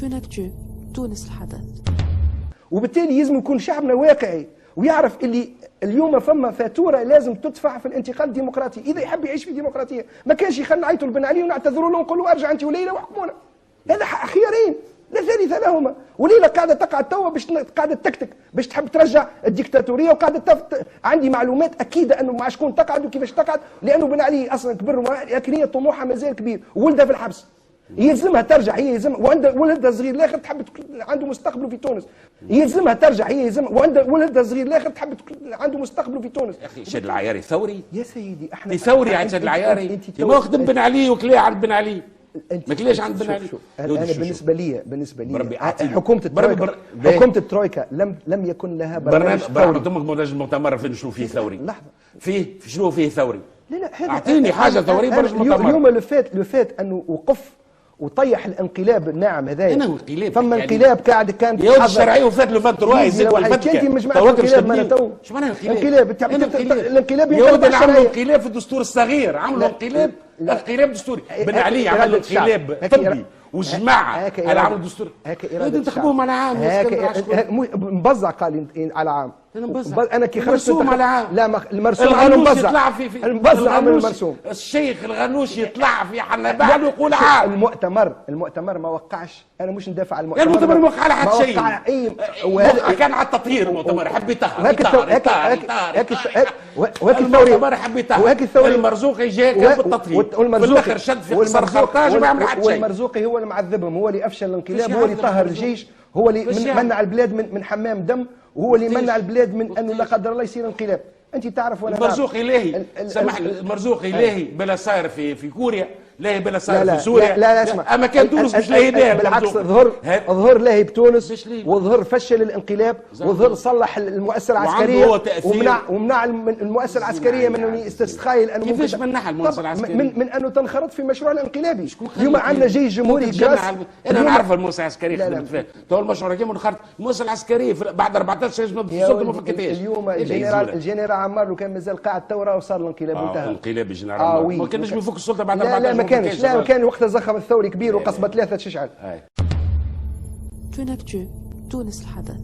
تونكتو تونس الحدث. وبالتالي لازم يكون شعبنا واقعي ويعرف اللي اليوم فما فاتوره لازم تدفع في الانتقال الديمقراطي، اذا يحب يعيش في ديمقراطيه ما كانش يخلينا نعيطوا لبن علي ونعتذروا له ونقولوا ارجع انت وليلى وحكمونا. هذا خيارين لا ثالث لهما، وليلى قاعده تقعد توا باش قاعده تكتك باش تحب ترجع الديكتاتوريه وقاعده عندي معلومات اكيده انه مع شكون تقعد وكيفاش تقعد، لانه بن علي اصلا كبر لكن هي طموحها مازال كبير وولدها في الحبس. يلزمها ترجع، هي يلزمها وعندها ولدها صغير الاخر تحب عنده مستقبله في تونس. يلزمها ترجع، هي يلزمها وعندها ولدها صغير الاخر تحب عنده مستقبله في تونس. يا اخي شاد العياري ثوري يا سيدي احنا ثوري عند شاد العياري ما خدم بن علي وكلاه عند بن علي ما كلاش عند بن علي. انا بالنسبه لي حكومه الترويكا لم يكن لها برنامج برنامج مؤتمر فين شنو فيه ثوري؟ لحظه فيه شنو فيه ثوري؟ لا اعطيني حاجه ثوريه برنامج مؤتمر. اليوم اللي فات انه وقف وطيح الانقلاب الناعم هذايا. انا انقلاب فما انقلاب كان يا ولد الشرعيه وفات لو 23 يزيد انت مش مع الانقلاب ما تو ايش معناها انقلاب؟ الانقلاب يا ولد عملوا انقلاب في الدستور الصغير، عملوا انقلاب دستوري. بن علي عمل انقلاب طبي وجماعه على عمل الدستور هذا انتخبوهم على عام مبزع قال على عام. انا كي خرجت على عام. لا المرسوم المبزع يطلع في المبزع من المرسوم. الشيخ الغنوش يطلع في حنا بعد ويقول عام. المؤتمر ما وقعش، انا مش ندافع على المؤتمر. المؤتمر ما وقع على حد شيء. كان على التطهير المؤتمر، حب يطهر المؤتمر حب يطهر. المرزوقي جاء كان بالتطهير في الاخر شد في قصر خرطاج وما عمل حد شيء. والمرزوقي هو اللي معذبهم، هو اللي افشل الانقلاب، هو اللي طهر الجيش، هو اللي منع البلاد من حمام دم، وهو اللي منع البلاد من انه لا قدر الله يصير انقلاب. انت تعرف وانا المرزوقي لاهي سامحني، المرزوقي لاهي بلا صاير في كوريا، لاهي بلا صاير في سوريا. لا اسمع، اما كان تونس مش لاهي بها. بالعكس ظهر لاهي بتونس، وظهر فشل الانقلاب، وظهر صلح المؤسسه العسكريه ومنع المؤسسه العسكريه من انه يستخيل انه كيفاش منعها المؤسسه العسكريه؟ من انه تنخرط في مشروع الانقلابي. اليوم عندنا جيش جمهوري انا نعرف المؤسسه العسكريه خدمت فيها تو المشروع كيما انخرط. المؤسسه العسكريه بعد 14 سنه في السلطه ما فكتهاش. اليوم الجنرال عمار لو كان مازال قاعد ثوره وصار الانقلاب انتهى. انقلاب الجنرال عمار ما كانش يفك السلطه بعد 14 لا ما كانش، لا كان وقتها زخم الثوري كبير وقصبة 3 تشعل. تونكتو تونس الحدث.